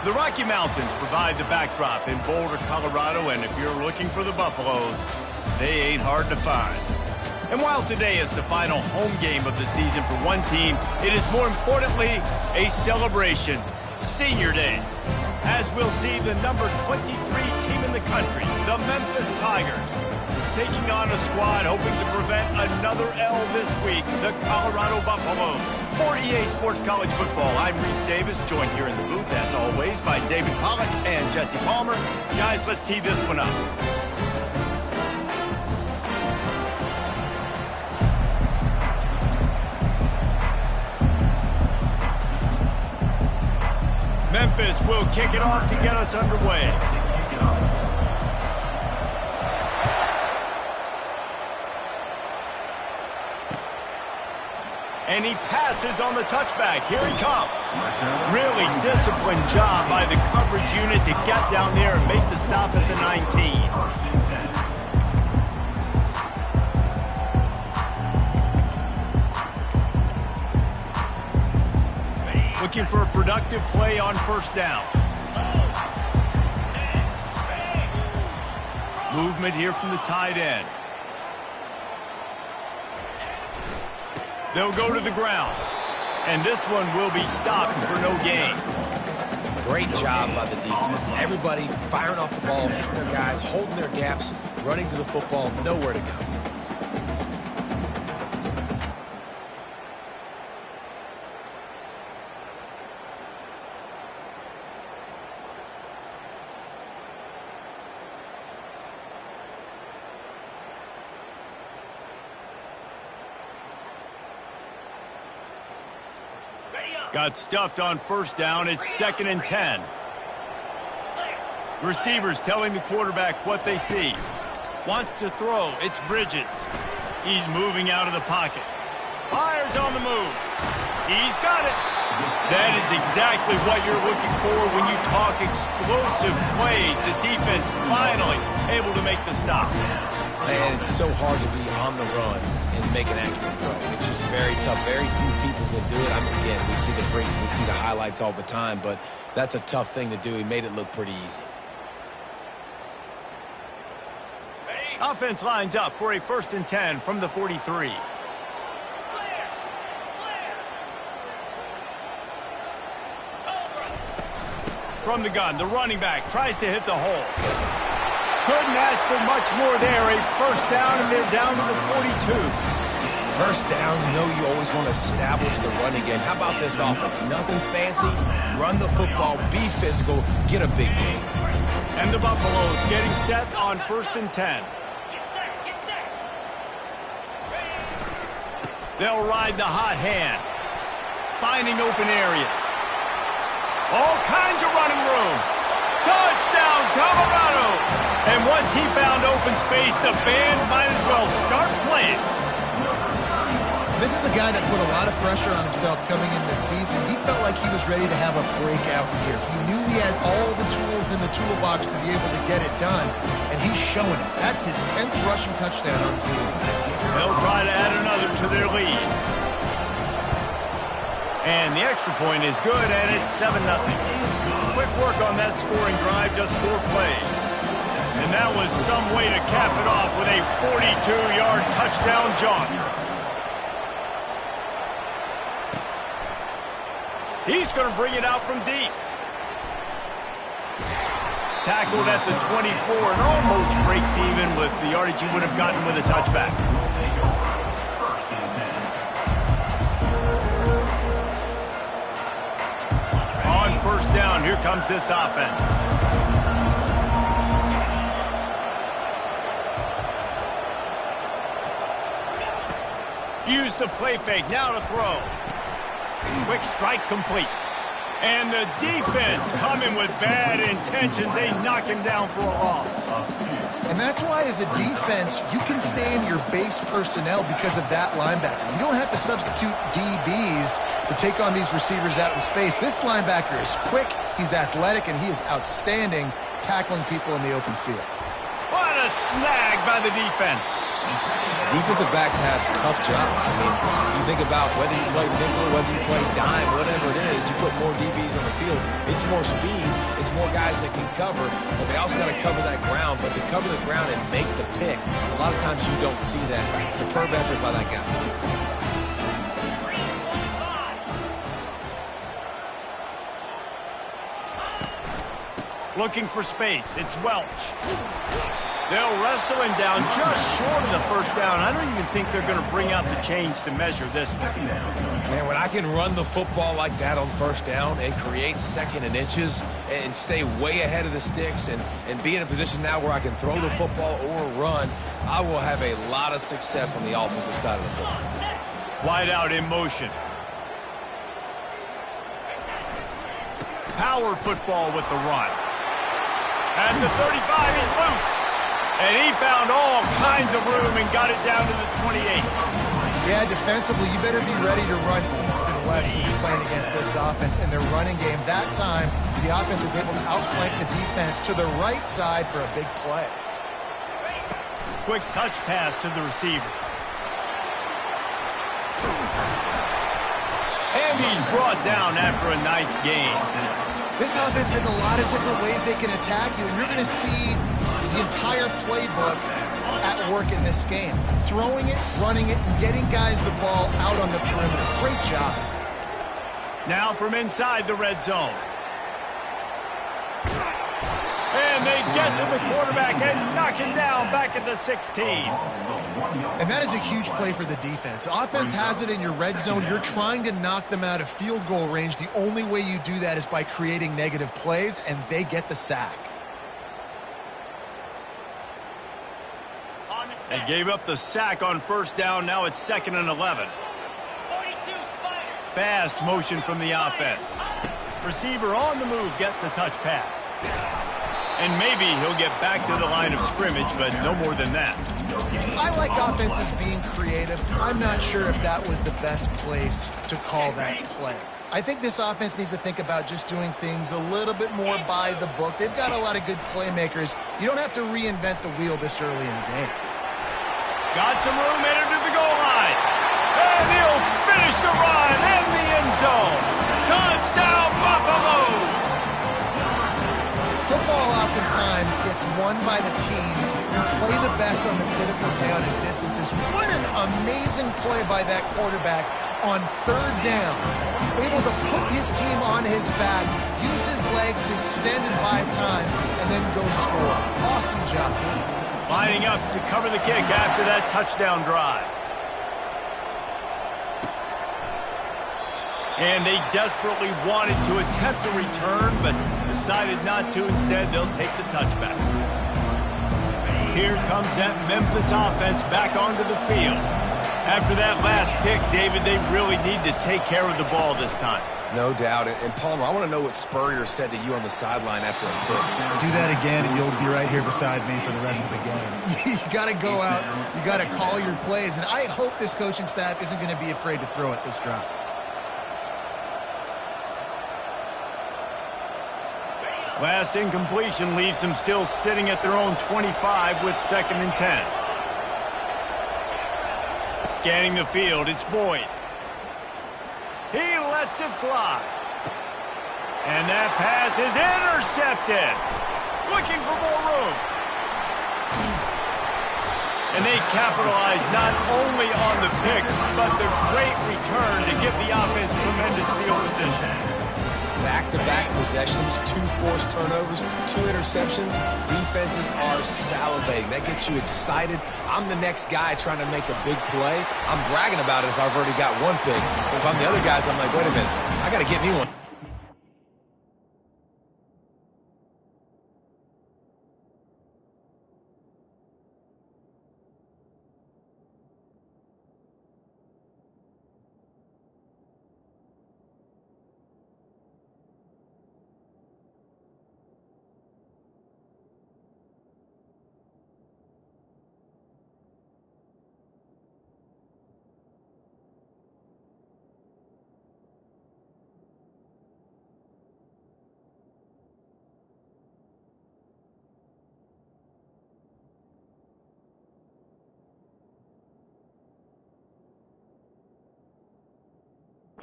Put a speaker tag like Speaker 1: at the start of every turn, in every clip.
Speaker 1: The Rocky Mountains provide the backdrop in Boulder, Colorado, and if you're looking for the Buffaloes, they ain't hard to find. And while today is the final home game of the season for one team, it is more importantly a celebration, Senior Day, as we'll see the number 23 team in the country, the Memphis Tigers, taking on a squad hoping to prevent another L this week, the Colorado Buffaloes. For EA Sports College Football, I'm Reese Davis, joined here in the booth, as always, by David Pollock and Jesse Palmer. Guys, let's tee this one up. Memphis will kick it off to get us underway. And he passes on the touchback. Here he comes. Really disciplined job by the coverage unit to get down there and make the stop at the 19. Looking for a productive play on first down. Movement here from the tight end. They'll go to the ground. And this one will be stopped for no gain.
Speaker 2: Great job by the defense. Everybody firing off the ball, hitting their guys, holding their gaps, running to the football, nowhere to go.
Speaker 1: Got stuffed on first down. It's 2nd and 10. Receivers telling the quarterback what they see. Wants to throw. It's Bridges. He's moving out of the pocket. Fires on the move. He's got it. That is exactly what you're looking for when you talk explosive plays. The defense finally able to make the stop.
Speaker 2: Man, it's so hard to be on the run and make an accurate throw. It's just very tough. Very few people can do it. I mean, again, we see the freaks, we see the highlights all the time, but that's a tough thing to do. He made it look pretty easy.
Speaker 1: Offense lines up for a 1st and 10 from the 43. From the gun, the running back tries to hit the hole. Couldn't ask for much more there. A 1st down, and they're down to the 42.
Speaker 2: First down, you know you always want to establish the running game. How about this offense? Nothing fancy. Run the football, be physical, get a big gain.
Speaker 1: And the Buffaloes getting set on 1st and 10. They'll ride the hot hand. Finding open areas. All kinds of running room. Touchdown, Colorado! And once he found open space, the band might as well start playing.
Speaker 3: This is a guy that put a lot of pressure on himself coming in this season. He felt like he was ready to have a breakout year. He knew he had all the tools in the toolbox to be able to get it done, and he's showing it. That's his 10th rushing touchdown on the season.
Speaker 1: They'll try to add another to their lead. And the extra point is good, and it's 7-0. Quick work on that scoring drive, just 4 plays. And that was some way to cap it off with a 42-yard touchdown jaunt. He's going to bring it out from deep. Tackled at the 24 and almost breaks even with the yardage he would have gotten with a touchback. On 1st down, here comes this offense. Use the play fake, now to throw. Quick strike complete. And the defense coming with bad intentions. They knock him down for a loss.
Speaker 3: And that's why, as a defense, you can stay in your base personnel because of that linebacker. You don't have to substitute DBs to take on these receivers out in space. This linebacker is quick, he's athletic, and he is outstanding tackling people in the open field.
Speaker 1: What a snag by the defense.
Speaker 2: Defensive backs have tough jobs. I mean, you think about whether you play nickel, whether you play dime, whatever it is, you put more DBs on the field. It's more speed. It's more guys that can cover, but they also got to cover that ground. But to cover the ground and make the pick, a lot of times you don't see that. Superb effort by that guy.
Speaker 1: Looking for space. It's Welch. They'll wrestle him down just short of the first down. I don't even think they're going to bring out the chains to measure this one.
Speaker 2: Man, when I can run the football like that on first down and create second and inches and stay way ahead of the sticks and be in a position now where I can throw the football or run, I will have a lot of success on the offensive side of the football.
Speaker 1: Wide out in motion. Power football with the run. At the 35, he's loose. And he found all kinds of room and got it down to the 28.
Speaker 3: Yeah, defensively, you better be ready to run east and west when you're playing against this offense in their running game. That time, the offense was able to outflank the defense to the right side for a big play.
Speaker 1: Quick touch pass to the receiver. And he's brought down after a nice gain.
Speaker 3: This offense has a lot of different ways they can attack you, and you're going to see the entire playbook at work in this game. Throwing it, running it, and getting guys the ball out on the perimeter. Great job.
Speaker 1: Now from inside the red zone. And they get to the quarterback and knock him down back at the 16.
Speaker 3: And that is a huge play for the defense. Offense has it in your red zone. You're trying to knock them out of field goal range. The only way you do that is by creating negative plays, and they get the sack.
Speaker 1: They gave up the sack on first down. Now it's 2nd and 11. Fast motion from the offense. Receiver on the move gets the touch pass. And maybe he'll get back to the line of scrimmage, but no more than that.
Speaker 3: I like offenses being creative. I'm not sure if that was the best place to call that play. I think this offense needs to think about just doing things a little bit more by the book. They've got a lot of good playmakers. You don't have to reinvent the wheel this early in the game.
Speaker 1: Got some room, entered to the goal line. And he'll finish the run in the end zone. Touchdown, Buffaloes!
Speaker 3: Football oftentimes gets won by the teams who play the best on the critical down and distances. What an amazing play by that quarterback on third down. Able to put his team on his back, use his legs to extend and buy time, and then go score. Awesome job.
Speaker 1: Lining up to cover the kick after that touchdown drive. And they desperately wanted to attempt a return, but decided not to. Instead, they'll take the touchback. Here comes that Memphis offense back onto the field. After that last pick, David, they really need to take care of the ball this time.
Speaker 2: No doubt. And Palmer, I want to know what Spurrier said to you on the sideline after a pick.
Speaker 3: Do that again, and you'll be right here beside me for the rest of the game. You got to go out. You got to call your plays. And I hope this coaching staff isn't going to be afraid to throw at this drop.
Speaker 1: Last incompletion leaves them still sitting at their own 25 with 2nd and 10. Scanning the field, it's Boyd. He lets it fly. And that pass is intercepted. Looking for more room. And they capitalize not only on the pick, but the great return to give the offense tremendous field position.
Speaker 2: Back-to-back possessions, 2 forced turnovers, 2 interceptions. Defenses are salivating. That gets you excited. I'm the next guy trying to make a big play. I'm bragging about it if I've already got 1 pick. If I'm the other guys, I'm like, wait a minute, I got to get me one.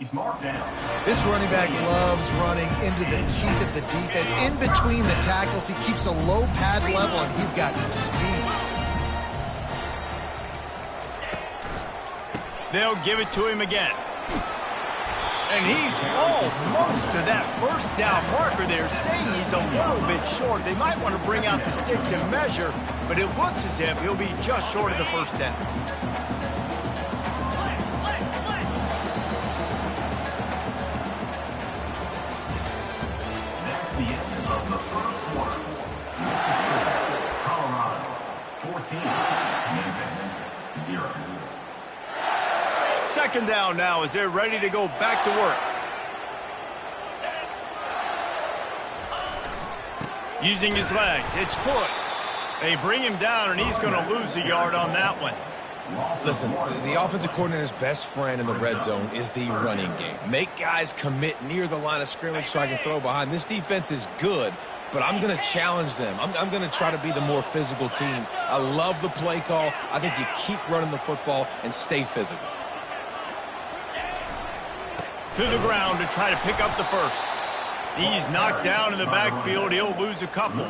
Speaker 4: He's marked down.
Speaker 3: This running back loves running into the teeth of the defense. In between the tackles, he keeps a low pad level, and he's got some speed.
Speaker 1: They'll give it to him again. And he's almost to that first down marker there, saying he's a little bit short. They might want to bring out the sticks and measure, but it looks as if he'll be just short of the first down.
Speaker 4: That's the end of the first quarter. Colorado 14, Memphis 0.
Speaker 1: Second down now as they're ready to go back to work. Using his legs, it's good. They bring him down, and he's going to lose a yard on that one.
Speaker 2: Listen, the offensive coordinator's best friend in the red zone is the running game. Make guys commit near the line of scrimmage so I can throw behind. This defense is good, but I'm going to challenge them. I'm going to try to be the more physical team. I love the play call. I think you keep running the football and stay physical.
Speaker 1: To the ground to try to pick up the first. He's knocked down in the backfield. He'll lose a couple.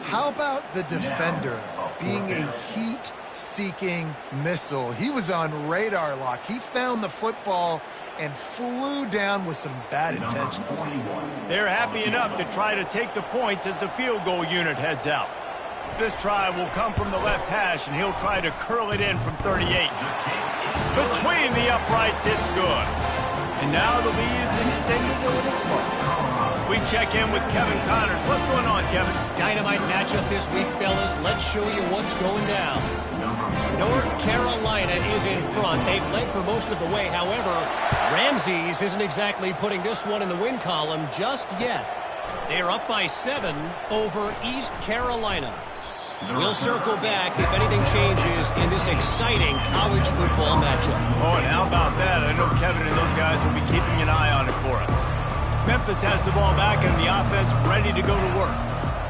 Speaker 3: How about the defender being a heat-seeking missile? He was on radar lock. He found the football and flew down with some bad intentions.
Speaker 1: They're happy enough to try to take the points as the field goal unit heads out. This try will come from the left hash, and he'll try to curl it in from 38. Between the uprights, it's good. And now the lead is extended a little further. We check in with Kevin Connors. What's going on, Kevin?
Speaker 5: Dynamite matchup this week, fellas. Let's show you what's going down. North Carolina is in front. They've led for most of the way. However, Ramses isn't exactly putting this one in the win column just yet. They're up by 7 over East Carolina. We'll circle back if anything changes in this exciting college football matchup.
Speaker 1: Oh, and how about that? I know Kevin and those guys will be keeping an eye on it for us. Memphis has the ball back and the offense ready to go to work.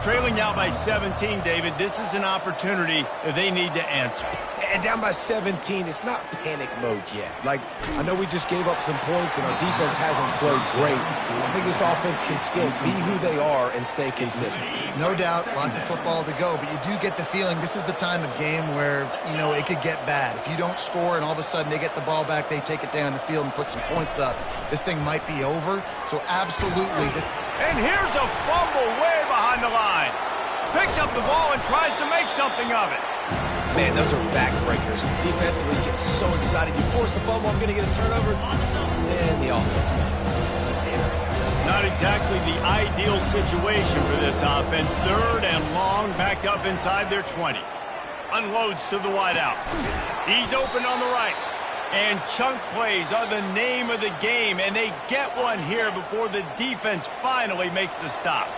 Speaker 1: Trailing now by 17, David. This is an opportunity that they need to answer.
Speaker 2: And down by 17, it's not panic mode yet. Like, I know we just gave up some points and our defense hasn't played great. I think this offense can still be who they are and stay consistent.
Speaker 3: No doubt, lots of football to go, but you do get the feeling this is the time of game where, you know, it could get bad. If you don't score and all of a sudden they get the ball back, they take it down the field and put some points up, this thing might be over. So absolutely.
Speaker 1: And here's a fumble way behind the line. Picks up the ball and tries to make something of it.
Speaker 2: Man, those are backbreakers. Defensively, you get so excited. You force the fumble, I'm going to get a turnover. And the offense comes out.
Speaker 1: Not exactly the ideal situation for this offense. 3rd and long, backed up inside their 20. Unloads to the wideout. He's open on the right. And chunk plays are the name of the game, and they get one here before the defense finally makes the stop.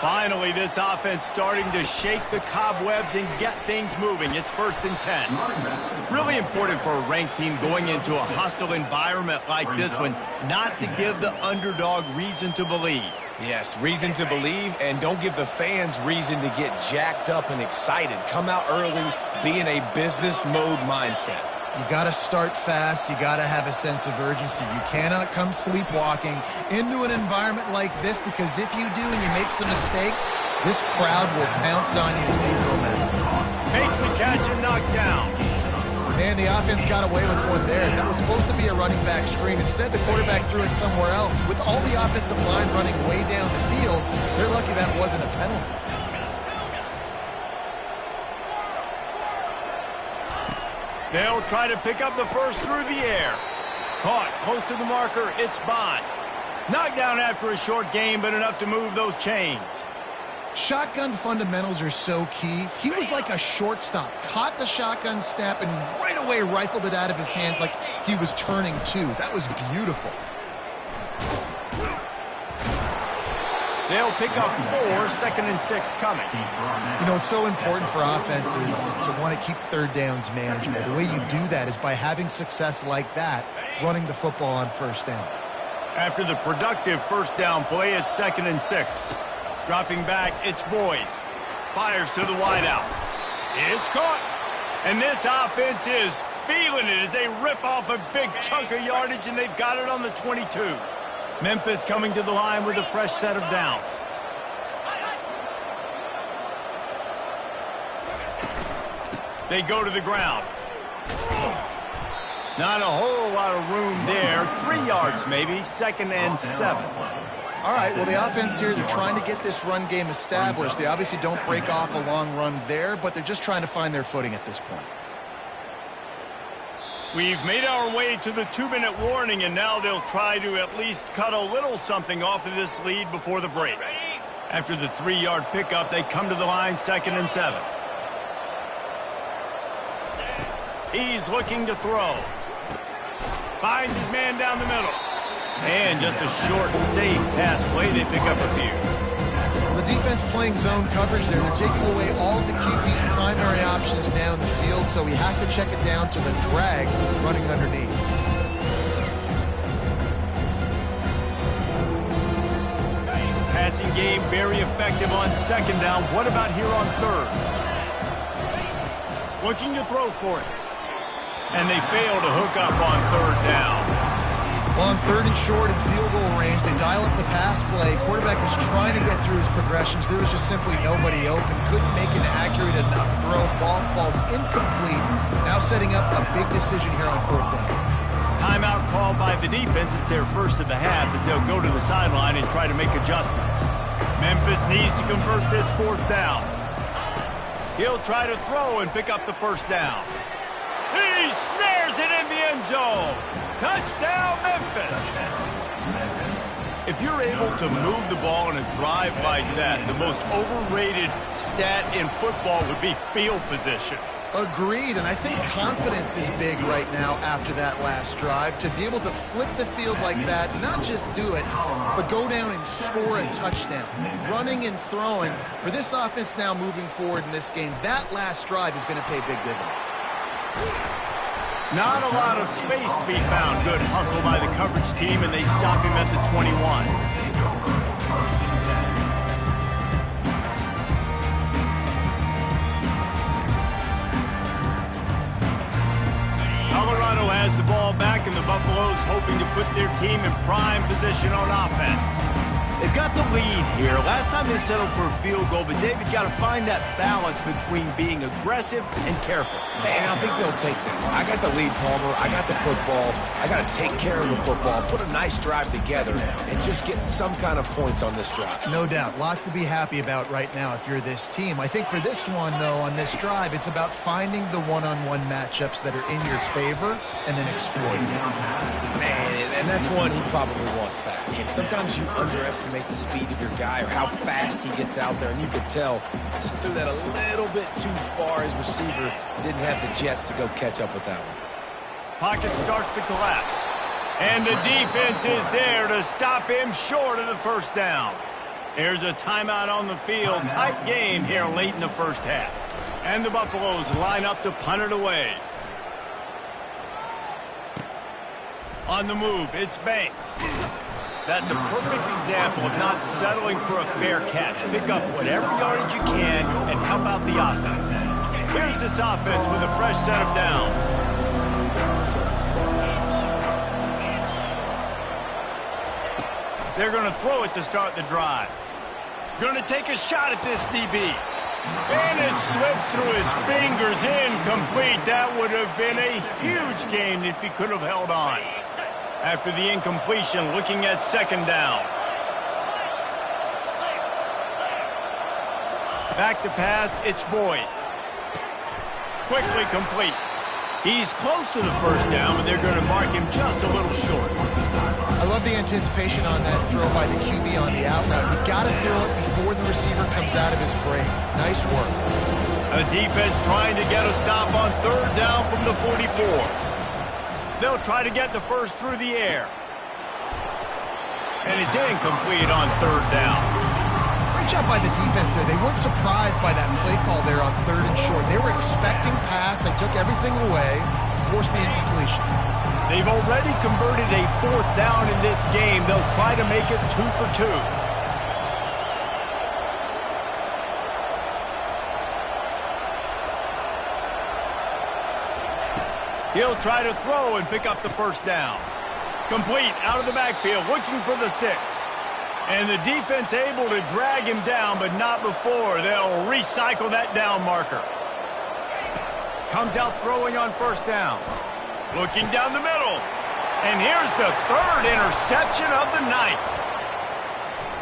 Speaker 1: Finally, this offense starting to shake the cobwebs and get things moving. It's 1st and 10. Really important for a ranked team going into a hostile environment like this one, not to give the underdog reason to believe.
Speaker 2: Yes, reason to believe, and don't give the fans reason to get jacked up and excited. Come out early, be in a business mode mindset.
Speaker 3: You got to start fast. You got to have a sense of urgency. You cannot come sleepwalking into an environment like this, because if you do and you make some mistakes, this crowd will pounce on you and seize momentum.
Speaker 1: Makes the catch and knocked down.
Speaker 3: Man, the offense got away with one there. That was supposed to be a running back screen. Instead, the quarterback threw it somewhere else. With all the offensive line running way down the field, they're lucky that wasn't a penalty.
Speaker 1: They'll try to pick up the first through the air. Caught close to the marker. It's Bond. Knocked down after a short game, but enough to move those chains.
Speaker 3: Shotgun fundamentals are so key. He was like a shortstop. Caught the shotgun snap and right away rifled it out of his hands like he was turning two. That was beautiful.
Speaker 1: They'll pick up 4, 2nd and 6 coming.
Speaker 3: You know, it's so important for offenses to want to keep 3rd downs manageable. The way you do that is by having success like that, running the football on 1st down.
Speaker 1: After the productive 1st down play, it's 2nd and 6. Dropping back, it's Boyd. Fires to the wideout. It's caught. And this offense is feeling it as they rip off a big chunk of yardage, and they've got it on the 22. Memphis coming to the line with a fresh set of downs. They go to the ground. Not a whole lot of room there. 3 yards maybe, 2nd and 7.
Speaker 3: All right, well, the offense here, they're trying to get this run game established. They obviously don't break off a long run there, but they're just trying to find their footing at this point.
Speaker 1: We've made our way to the 2-minute warning, and now they'll try to at least cut a little something off of this lead before the break. After the 3-yard pickup, they come to the line, 2nd and 7. He's looking to throw. Finds his man down the middle. And just a short, safe pass play. They pick up a few.
Speaker 3: The defense playing zone coverage there. They're taking away all of the QB's primary options down the field, so he has to check it down to the drag running underneath.
Speaker 1: Passing game very effective on 2nd down. What about here on 3rd? Looking to throw for it. And they fail to hook up on 3rd down.
Speaker 3: Well, on 3rd and short and field goal range, they dial up the pass play. Quarterback was trying to get through his progressions. There was just simply nobody open. Couldn't make an accurate enough throw. Ball falls incomplete. Now setting up a big decision here on 4th down.
Speaker 1: Timeout called by the defense. It's their first of the half as they'll go to the sideline and try to make adjustments. Memphis needs to convert this 4th down. He'll try to throw and pick up the 1st down. He snares it in the end zone. Touchdown, Memphis. If you're able to move the ball in a drive like that, the most overrated stat in football would be field position.
Speaker 3: Agreed, and I think confidence is big right now after that last drive. To be able to flip the field like that, not just do it, but go down and score a touchdown. Running and throwing. For this offense now moving forward in this game, that last drive is going to pay big dividends.
Speaker 1: Not a lot of space to be found. Good hustle by the coverage team, and they stop him at the 21. Colorado has the ball back, and the Buffaloes hoping to put their team in prime position on offense. They've got the lead here. Last time they settled for a field goal, but David got to find that balance between being aggressive and careful.
Speaker 2: And I think they'll take that. I got the lead, Palmer. I got the football. I got to take care of the football, put a nice drive together, and just get some kind of points on this drive.
Speaker 3: No doubt. Lots to be happy about right now if you're this team. I think for this one, though, on this drive, it's about finding the one-on-one matchups that are in your favor and then exploiting it.
Speaker 2: Man, and that's one he probably wants back. And sometimes you underestimate the speed of your guy or how fast he gets out there, and you could tell just threw that a little bit too far. His receiver didn't have the jets to go catch up with that one.
Speaker 1: Pocket starts to collapse, and the defense is there to stop him short of the 1st down. There's a timeout on the field. Tight game here late in the 1st half, and the Buffaloes line up to punt it away. On the move, it's Banks. That's a perfect example of not settling for a fair catch. Pick up whatever yardage you can and help out the offense. Here's this offense with a fresh set of downs. They're going to throw it to start the drive. Going to take a shot at this DB. And it slips through his fingers, incomplete. That would have been a huge gain if he could have held on. After the incompletion, looking at 2nd down. Back to pass, it's Boyd. Quickly complete. He's close to the 1st down, but they're going to mark him just a little short.
Speaker 3: I love the anticipation on that throw by the QB on the out route. You got to throw it before the receiver comes out of his break. Nice work.
Speaker 1: A defense trying to get a stop on 3rd down from the 44. They'll try to get the 1st through the air. And it's incomplete on 3rd down.
Speaker 3: Great job by the defense there. They weren't surprised by that play call there on 3rd and short. They were expecting pass. They took everything away, forced the incompletion.
Speaker 1: They've already converted a 4th down in this game. They'll try to make it 2 for 2. He'll try to throw and pick up the first down. Complete out of the backfield, looking for the sticks. And the defense able to drag him down, but not before they'll recycle that down marker. Comes out throwing on first down. Looking down the middle. And here's the third interception of the night.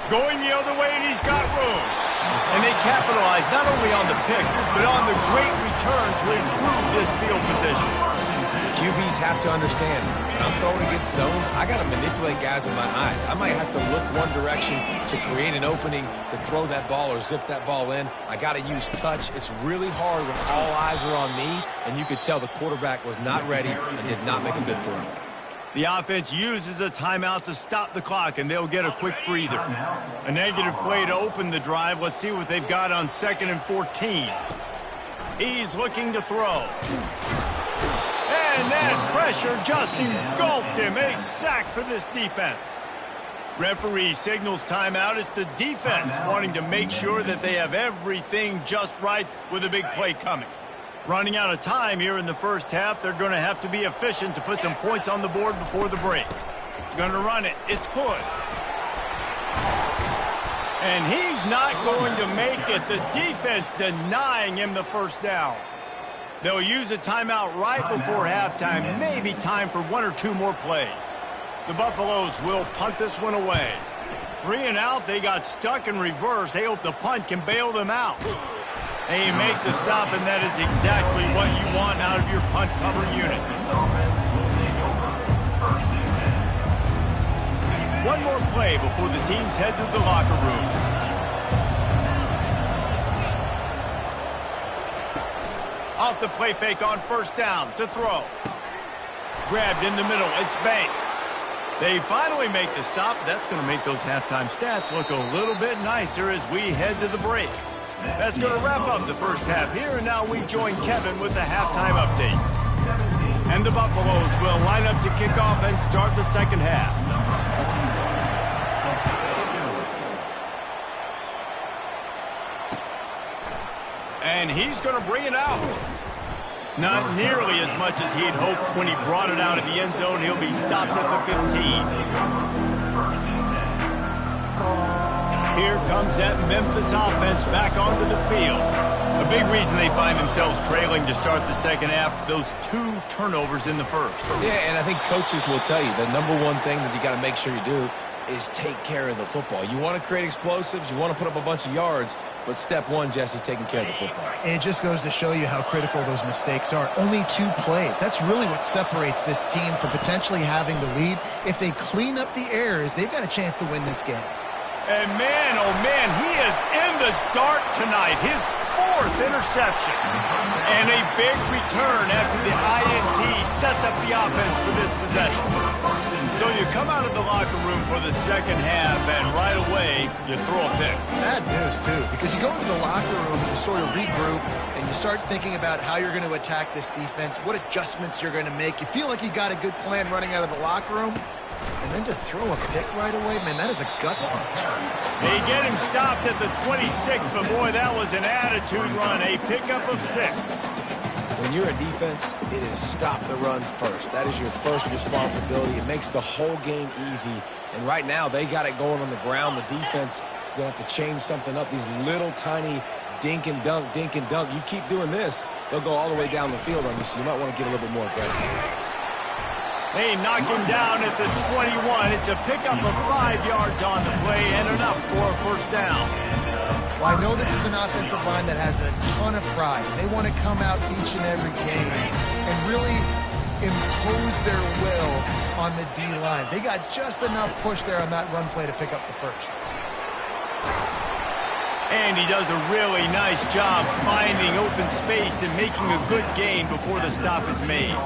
Speaker 1: Going the other way, and he's got room. And they capitalize not only on the pick, but on the great return to improve this field position.
Speaker 2: QBs have to understand, when I'm throwing against zones, I got to manipulate guys in my eyes. I might have to look one direction to create an opening to throw that ball or zip that ball in. I got to use touch. It's really hard when all eyes are on me, and you could tell the quarterback was not ready and did not make a good throw.
Speaker 1: The offense uses a timeout to stop the clock, and they'll get a quick breather. A negative play to open the drive. Let's see what they've got on 2nd and 14. He's looking to throw. And that pressure just engulfed him. A sack for this defense. Referee signals timeout. It's the defense wanting to make sure that they have everything just right with a big play coming. Running out of time here in the first half. They're going to have to be efficient to put some points on the board before the break. Going to run it. It's Hood. And he's not going to make it. The defense denying him the first down. They'll use a timeout right before halftime. Maybe time for 1 or 2 more plays. The Buffaloes will punt this one away. 3 and out. They got stuck in reverse. They hope the punt can bail them out. They make the stop, and that is exactly what you want out of your punt cover unit. One more play before the teams head to the locker rooms. Off the play fake on first down to throw. Grabbed in the middle. It's Banks. They finally make the stop. That's going to make those halftime stats look a little bit nicer as we head to the break. That's going to wrap up the first half here, and now we join Kevin with the halftime update. And the Buffaloes will line up to kick off and start the second half. And he's going to bring it out. Not nearly as much as he'd hoped when he brought it out of the end zone. He'll be stopped at the 15. Here comes that Memphis offense back onto the field. A big reason they find themselves trailing to start the second half, those 2 turnovers in the first.
Speaker 2: Yeah, and I think coaches will tell you the number one thing that you got to make sure you do is take care of the football. You want to create explosives, you want to put up a bunch of yards, but step one, Jesse, taking care of the football.
Speaker 3: It just goes to show you how critical those mistakes are. Only 2 plays. That's really what separates this team from potentially having the lead. If they clean up the errors, they've got a chance to win this game.
Speaker 1: And man, oh man, he is in the dark tonight. His 4th interception. And a big return after the INT sets up the offense for this possession. So you come out of the locker room for the second half, and right away, you throw a pick.
Speaker 3: Bad news, too, because you go into the locker room and you sort of regroup, and you start thinking about how you're going to attack this defense, what adjustments you're going to make. You feel like you got a good plan running out of the locker room. And then to throw a pick right away, man, that is a gut punch.
Speaker 1: They get him stopped at the 26, but boy, that was an attitude run, a pickup of 6.
Speaker 2: When you're a defense, it is stop the run first. That is your first responsibility. It makes the whole game easy. And right now, they got it going on the ground. The defense is going to have to change something up. These little tiny dink and dunk, dink and dunk. You keep doing this, they'll go all the way down the field on you, so you might want to get a little bit more aggressive.
Speaker 1: They knock him down at the 21. It's a pickup of 5 yards on the play and enough for a first down.
Speaker 3: Well, I know this is an offensive line that has a ton of pride. They want to come out each and every game and really impose their will on the D-line. They got just enough push there on that run play to pick up the first.
Speaker 1: And he does a really nice job finding open space and making a good gain before the stop is made.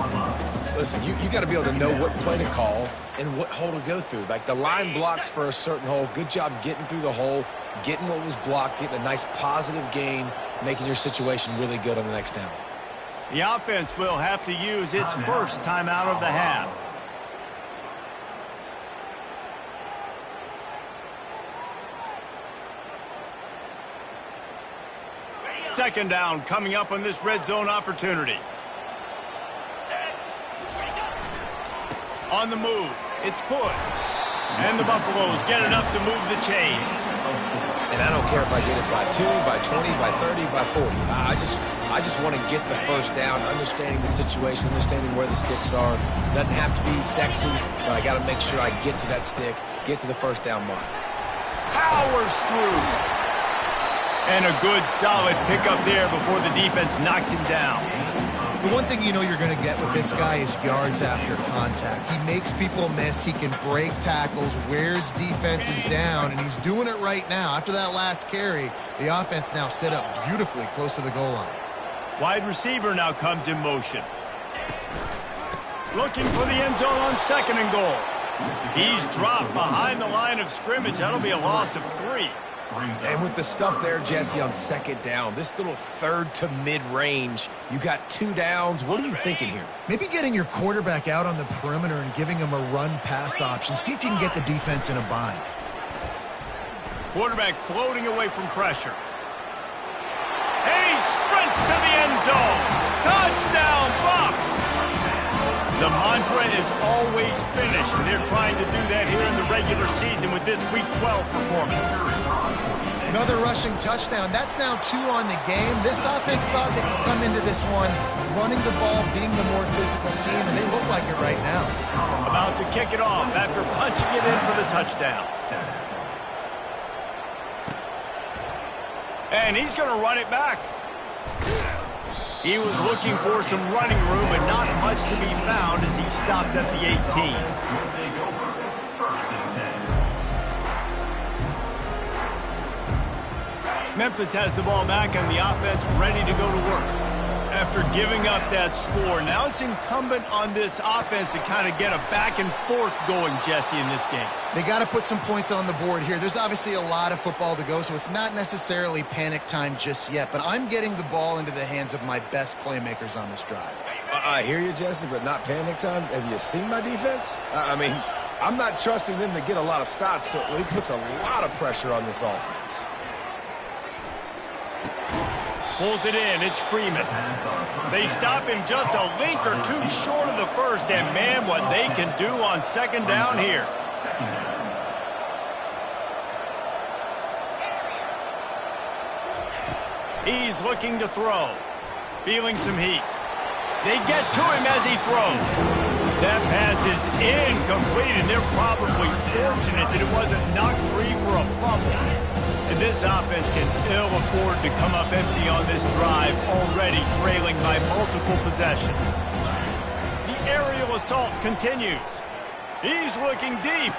Speaker 2: Listen, you got to be able to know what play to call and what hole to go through. Like the line blocks for a certain hole. Good job getting through the hole, getting what was blocked, getting a nice positive gain, making your situation really good on the next down.
Speaker 1: The offense will have to use its first timeout of the half. Second down coming up on this red zone opportunity. On the move, it's Hood. And the Buffaloes get enough to move the chains.
Speaker 2: And I don't care if I get it by 2, by 20, by 30, by 40. I just want to get the first down, understanding the situation, understanding where the sticks are. Doesn't have to be sexy, but I got to make sure I get to that stick, get to the first down mark.
Speaker 1: Powers through. And a good, solid pickup there before the defense knocks him down.
Speaker 3: The one thing you know you're going to get with this guy is yards after contact. He makes people miss. He can break tackles, wears defenses down, and he's doing it right now. After that last carry, the offense now set up beautifully close to the goal line.
Speaker 1: Wide receiver now comes in motion. Looking for the end zone on 2nd and goal. He's dropped behind the line of scrimmage. That'll be a loss of 3.
Speaker 2: And with the stuff there, Jesse, on 2nd down, this little 3rd to mid-range, you got 2 downs. What are you thinking here?
Speaker 3: Maybe getting your quarterback out on the perimeter and giving him a run-pass option. See if you can get the defense in a bind.
Speaker 1: Quarterback floating away from pressure. And he sprints to the end zone. Touchdown, Bucs! The mantra is always finish, and they're trying to do that here in the regular season with this Week 12 performance.
Speaker 3: Another rushing touchdown. That's now 2 on the game. This offense thought they could come into this one running the ball, being the more physical team, and they look like it right now.
Speaker 1: About to kick it off after punching it in for the touchdown. And he's going to run it back. He was looking for some running room, but not much to be found as he stopped at the 18. Memphis has the ball back and the offense ready to go to work. After giving up that score, now it's incumbent on this offense to kind of get a back and forth going, Jesse, in this game.
Speaker 3: They got to put some points on the board here. There's obviously a lot of football to go, so it's not necessarily panic time just yet, but I'm getting the ball into the hands of my best playmakers on this drive.
Speaker 2: I hear you, Jesse, but not panic time. Have you seen my defense? I mean, I'm not trusting them to get a lot of stops, so it puts a lot of pressure on this offense.
Speaker 1: Pulls it in, it's Freeman. They stop him just a link or 2 short of the first, and man, what they can do on 2nd down here. He's looking to throw. Feeling some heat. They get to him as he throws. That pass is incomplete, and they're probably fortunate that it wasn't knocked free for a fumble. And this offense can ill afford to come up empty on this drive, already trailing by multiple possessions. The aerial assault continues. He's looking deep.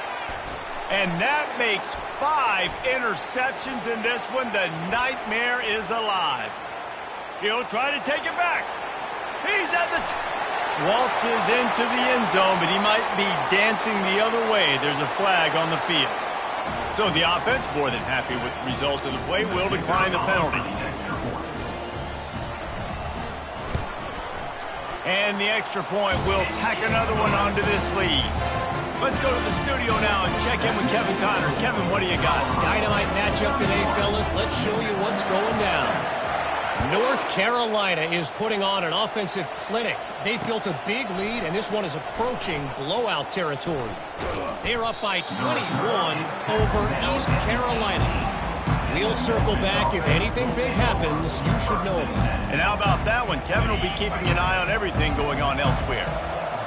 Speaker 1: And that makes 5 interceptions in this one. The nightmare is alive. He'll try to take it back. He's at the... waltzes into the end zone, but he might be dancing the other way. There's a flag on the field. So the offense, more than happy with the result of the play, will decline the penalty. And the extra point will tack another one onto this lead. Let's go to the studio now and check in with Kevin Connors. Kevin, what do you got?
Speaker 5: Dynamite matchup today, fellas. Let's show you what's going down. North Carolina is putting on an offensive clinic. They've built a big lead, and this one is approaching blowout territory. They're up by 21 over East Carolina. We'll circle back. If anything big happens, you should know about it.
Speaker 1: And how about that one? Kevin will be keeping an eye on everything going on elsewhere.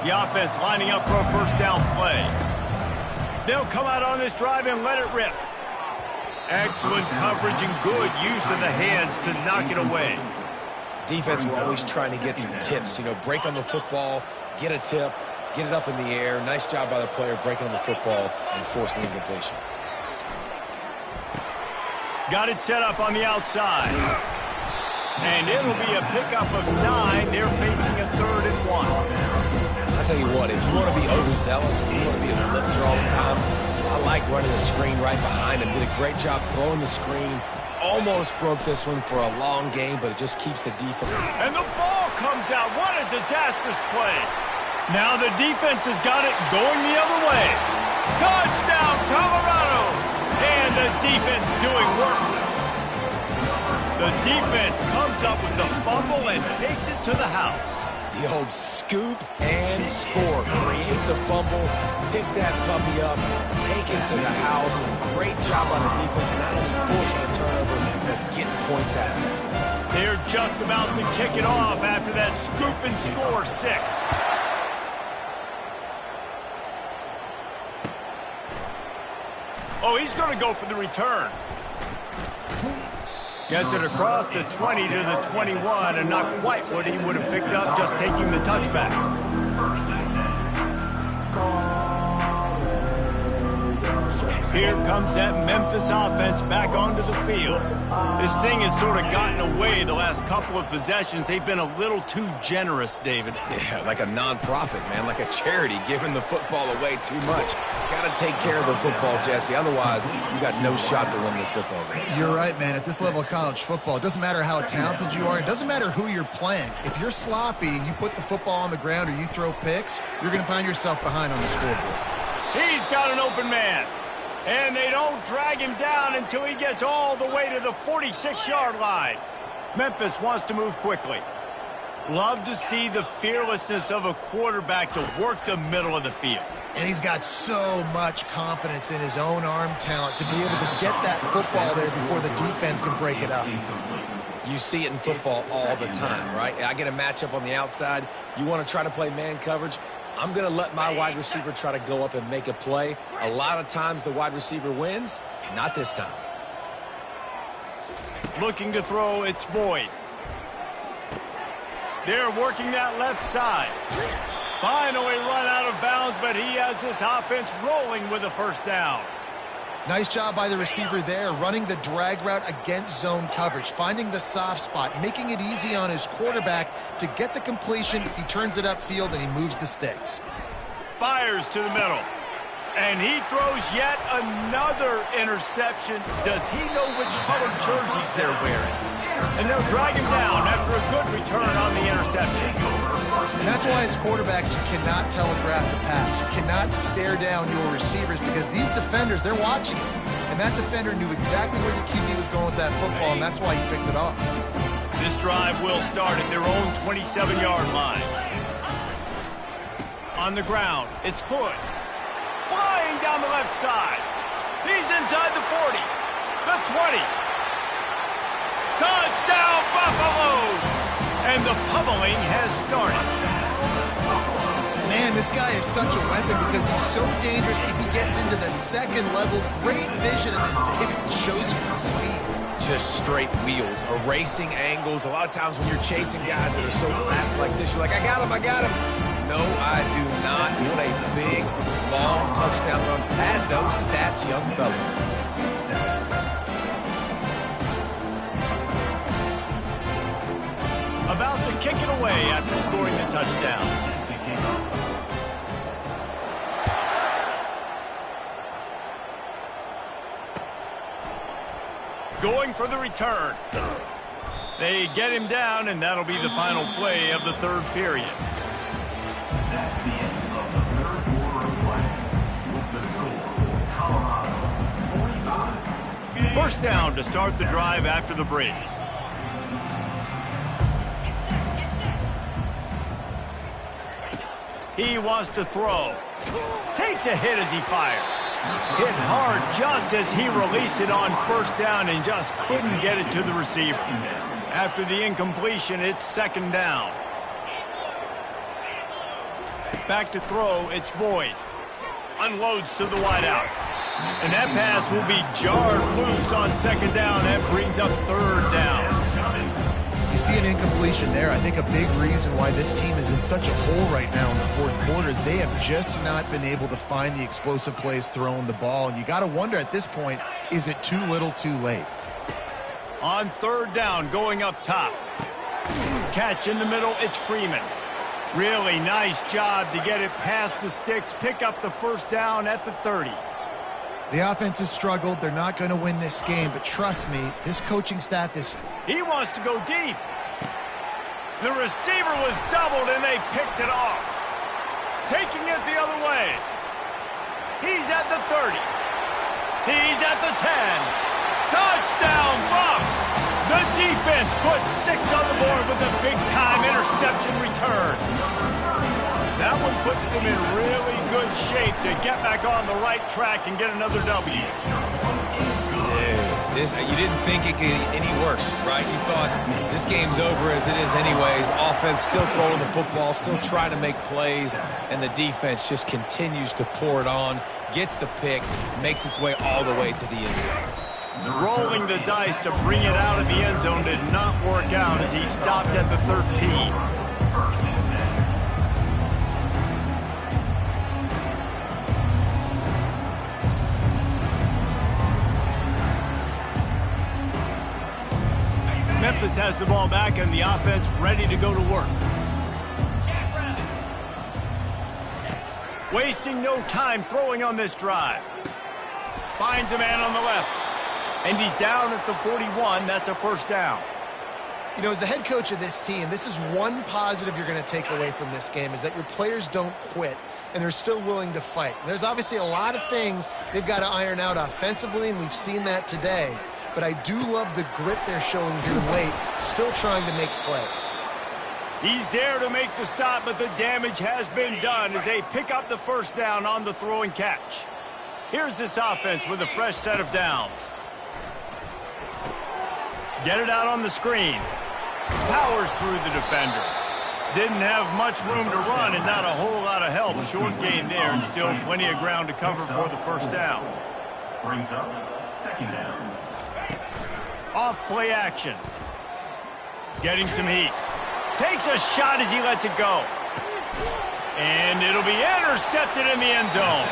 Speaker 1: The offense lining up for a first down play. They'll come out on this drive and let it rip. Excellent coverage and good use of the hands to knock it away.
Speaker 2: Defense will always trying to get some tips. You know, break on the football, get a tip, get it up in the air. Nice job by the player breaking on the football and forcing the incompletion.
Speaker 1: Got it set up on the outside. And it'll be a pickup of 9. They're facing a 3rd and 1.
Speaker 2: I'll tell you what, if you want to be overzealous, if you want to be a blitzer all the time, I like running the screen right behind him. Did a great job throwing the screen. Almost broke this one for a long game, but it just keeps the defense.
Speaker 1: And the ball comes out. What a disastrous play. Now the defense has got it going the other way. Touchdown, Colorado. And the defense doing work. The defense comes up with the fumble and takes it to the house.
Speaker 2: The old scoop and score. Create the fumble, pick that puppy up, take it to the house. Great job on the defense, not only forcing the turnover, but getting points out of it.
Speaker 1: They're just about to kick it off after that scoop and score 6. Oh, he's going to go for the return. Gets it across the 20 to the 21, and not quite what he would have picked up just taking the touchback. Here comes that Memphis offense back onto the field. This thing has sort of gotten away the last couple of possessions. They've been a little too generous, David.
Speaker 2: Yeah, like a non-profit, man, like a charity giving the football away too much. Got to take care of the football, Jesse. Otherwise, you got no shot to win this football game.
Speaker 3: You're right, man. At this level of college football, it doesn't matter how talented you are. It doesn't matter who you're playing. If you're sloppy and you put the football on the ground or you throw picks, you're going to find yourself behind on the scoreboard.
Speaker 1: He's got an open man. And they don't drag him down until he gets all the way to the 46-yard line. Memphis wants to move quickly. Love to see the fearlessness of a quarterback to work the middle of the field.
Speaker 3: And he's got so much confidence in his own arm talent to be able to get that football there before the defense can break it up.
Speaker 2: You see it in football all the time, right? I get a matchup on the outside. You want to try to play man coverage. I'm going to let my wide receiver try to go up and make a play. A lot of times the wide receiver wins. Not this time.
Speaker 1: Looking to throw, it's Boyd. They're working that left side. Finally run out of bounds, but he has this offense rolling with a first down.
Speaker 3: Nice job by the receiver there, running the drag route against zone coverage, finding the soft spot, making it easy on his quarterback to get the completion. He turns it upfield, and he moves the sticks.
Speaker 1: Fires to the middle. And he throws yet another interception. Does he know which colored jerseys they're wearing? And they'll drag him down after a good return on the interception.
Speaker 3: And that's why as quarterbacks, you cannot telegraph the pass. You cannot stare down your receivers because these defenders, they're watching you. And that defender knew exactly where the QB was going with that football, and that's why he picked it off.
Speaker 1: This drive will start at their own 27-yard line. On the ground, it's Hood. Flying down the left side. He's inside the 40, the 20. Touchdown, Buffaloes! And the pummeling has started.
Speaker 3: Man, this guy is such a weapon because he's so dangerous. If he gets into the second level, great vision, and it shows you his speed.
Speaker 2: Just straight wheels, erasing angles. A lot of times when you're chasing guys that are so fast like this, you're like, I got him, I got him. No, I do not. What a big, long touchdown run. Pad those stats, young fella.
Speaker 1: About to kick it away after scoring the touchdown. Going for the return. They get him down, and that'll be the final play of the third period.
Speaker 4: That's the end of the third quarter of play. With the score, Colorado 45.
Speaker 1: First down to start the drive after the break. He wants to throw. Takes a hit as he fires. Hit hard just as he released it on first down and just couldn't get it to the receiver. After the incompletion, it's second down. Back to throw, it's Boyd. Unloads to the wideout. And that pass will be jarred loose on second down. That brings up third down.
Speaker 3: You see an incompletion there. I think a big reason why this team is in such a hole right now in the fourth quarter is they have just not been able to find the explosive plays throwing the ball. And you got to wonder at this point, is it too little too late?
Speaker 1: On third down, going up top. Catch in the middle, it's Freeman. Really nice job to get it past the sticks, pick up the first down at the 30.
Speaker 3: The offense has struggled. They're not going to win this game, but trust me, this coaching staff is...
Speaker 1: He wants to go deep. The receiver was doubled, and they picked it off. Taking it the other way. He's at the 30. He's at the 10. Touchdown, Buffs! The defense puts 6 on the board with a big-time interception return. That one puts them in really good shape to get back on the right track and get another W.
Speaker 2: You didn't think it could get any worse, right? You thought this game's over as it is anyways. Offense still throwing the football, still trying to make plays, and the defense just continues to pour it on, gets the pick, makes its way all the way to the end zone.
Speaker 1: Rolling the dice to bring it out of the end zone did not work out as he stopped at the 13. Memphis has the ball back and the offense ready to go to work. Wasting no time throwing on this drive. Finds a man on the left. And he's down at the 41. That's a first down.
Speaker 3: You know, as the head coach of this team, this is one positive you're going to take away from this game, is that your players don't quit, and they're still willing to fight. And there's obviously a lot of things they've got to iron out offensively, and we've seen that today. But I do love the grit they're showing here late, still trying to make plays.
Speaker 1: He's there to make the stop, but the damage has been done as they pick up the first down on the throw and catch. Here's this offense with a fresh set of downs. Get it out on the screen. Powers through the defender. Didn't have much room to run and not a whole lot of help. Short gain there and still plenty of ground to cover for the first down.
Speaker 4: Brings up second down.
Speaker 1: Off play action. Getting some heat. Takes a shot as he lets it go. And it'll be intercepted in the end zone.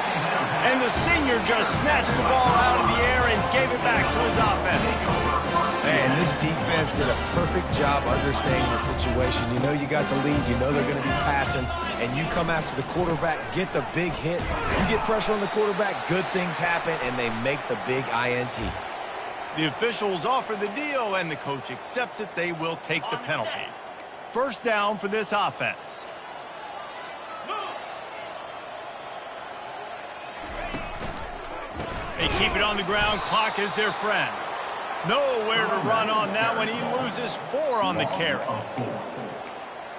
Speaker 1: And the senior just snatched the ball out of the air and gave it back to his offense.
Speaker 2: Man, this defense did a perfect job understanding the situation. You know you got the lead. You know they're going to be passing. And you come after the quarterback, get the big hit. You get pressure on the quarterback, good things happen, and they make the big INT.
Speaker 1: The officials offer the deal, and the coach accepts it. They will take the penalty. First down for this offense. They keep it on the ground. Clock is their friend. Nowhere to run on that one. He loses 4 on the carry.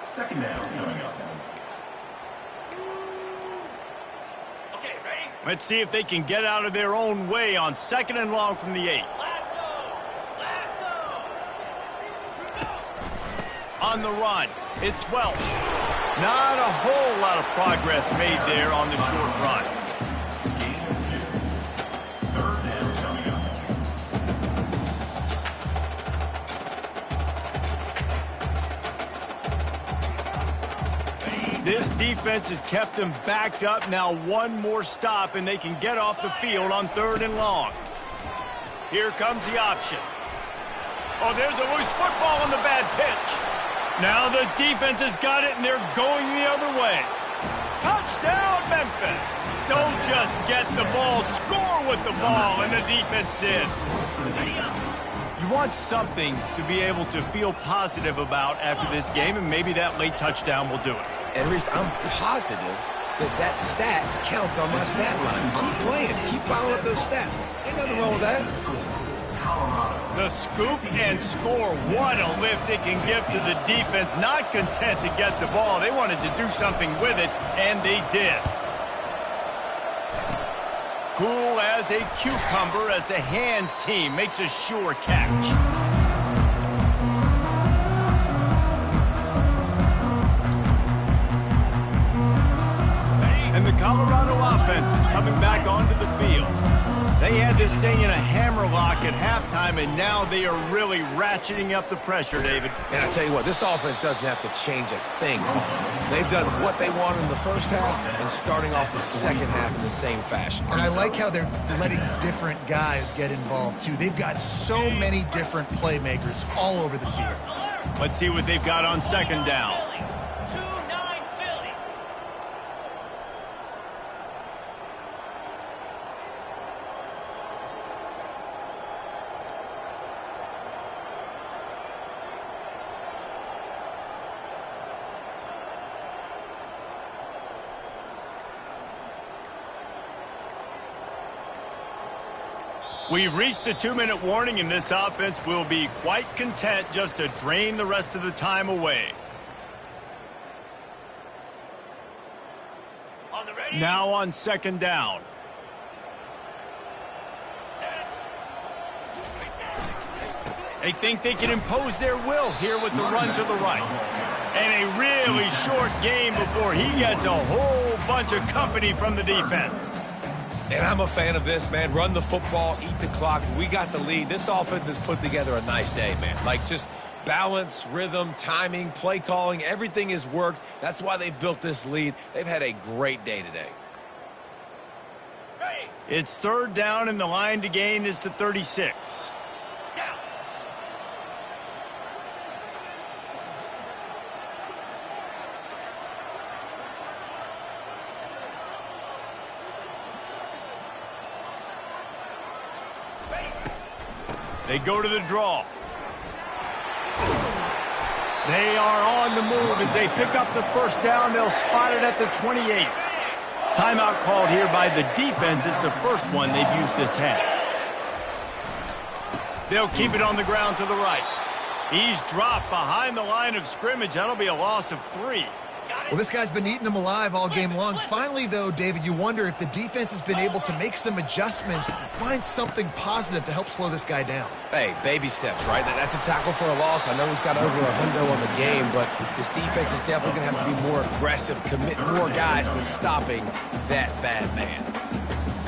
Speaker 4: Second down coming up.
Speaker 5: Okay, ready?
Speaker 1: Let's see if they can get out of their own way on 2nd and long from the 8. On the run, it's Welch. Not a whole lot of progress made there on the short run.
Speaker 4: Third down coming up.
Speaker 1: This defense has kept them backed up. Now one more stop, and they can get off the field on 3rd and long. Here comes the option. Oh, there's a loose football on the bad pitch. Now the defense has got it, and they're going the other way. Touchdown, Memphis. Don't just get the ball, score with the ball, and the defense did. You want something to be able to feel positive about after this game, and maybe that late touchdown will do it.
Speaker 2: And Reese, I'm positive that stat counts on my stat line. Keep playing. Keep piling up those stats. Ain't nothing wrong with that.
Speaker 1: The scoop and score. What a lift it can give to the defense. Not content to get the ball. They wanted to do something with it, and they did. Cool as a cucumber as the hands team makes a sure catch. And the Colorado offense is coming back onto the field. They had this thing in a hammerlock at halftime, and now they are really ratcheting up the pressure, David.
Speaker 2: And I tell you what, this offense doesn't have to change a thing. They've done what they wanted in the first half and starting off the second half in the same fashion.
Speaker 3: And I like how they're letting different guys get involved, too. They've got so many different playmakers all over the field.
Speaker 1: Let's see what they've got on 2nd down. We've reached the 2-minute warning, and this offense will be quite content just to drain the rest of the time away. Now on 2nd down. They think they can impose their will here with the run to the right. And a really short game before he gets a whole bunch of company from the defense.
Speaker 2: And I'm a fan of this, man. Run the football, eat the clock. We got the lead. This offense has put together a nice day, man. Like, just balance, rhythm, timing, play calling, everything has worked. That's why they've built this lead. They've had a great day today.
Speaker 1: It's 3rd down, and the line to gain is the 36. They go to the draw. They are on the move as they pick up the 1st down. They'll spot it at the 28. Timeout called here by the defense. It's the first one they've used this half. They'll keep it on the ground to the right. He's dropped behind the line of scrimmage. That'll be a loss of 3.
Speaker 3: Well, this guy's been eating them alive all game long. Finally, though, David, you wonder if the defense has been able to make some adjustments, find something positive to help slow this guy down.
Speaker 2: Hey, baby steps, right? That's a tackle for a loss. I know he's got over 100 on the game, but this defense is definitely going to have to be more aggressive, commit more guys to stopping that bad man.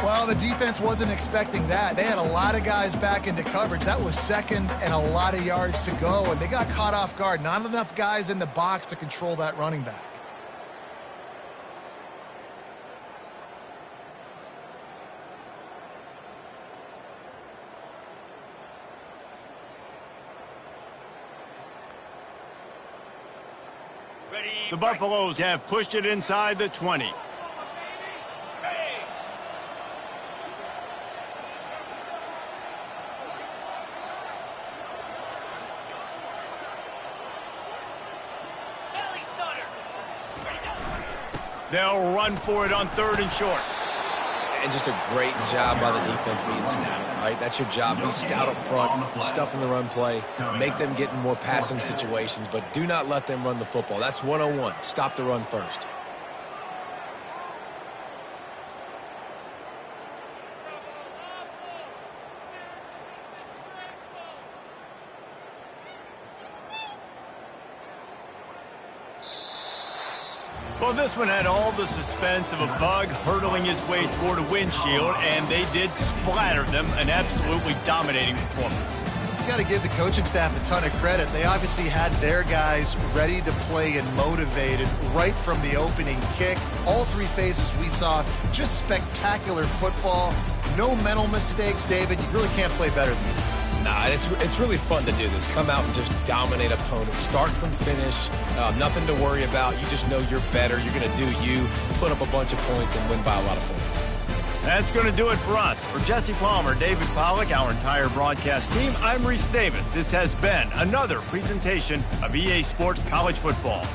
Speaker 3: Well, the defense wasn't expecting that. They had a lot of guys back into coverage. That was 2nd and a lot of yards to go, and they got caught off guard. Not enough guys in the box to control that running back.
Speaker 1: The Buffaloes have pushed it inside the 20. They'll run for it on 3rd and short.
Speaker 2: And just a great job by the defense being stout, right? That's your job. Be stout up front, stuff in the run play, make them get in more passing situations, but do not let them run the football. That's 101. Stop the run first.
Speaker 1: Well, this one had all the suspense of a bug hurtling his way toward a windshield, and they did splatter them. An absolutely dominating performance.
Speaker 3: You got to give the coaching staff a ton of credit. They obviously had their guys ready to play and motivated right from the opening kick. All 3 phases we saw, just spectacular football. No mental mistakes, David. You really can't play better than that.
Speaker 2: Nah, it's really fun to do this. Come out and just dominate opponents. Start from finish. Nothing to worry about. You just know you're better. You're going to do you, put up a bunch of points, and win by a lot of points.
Speaker 1: That's going to do it for us. For Jesse Palmer, David Pollack, our entire broadcast team, I'm Reese Davis. This has been another presentation of EA Sports College Football.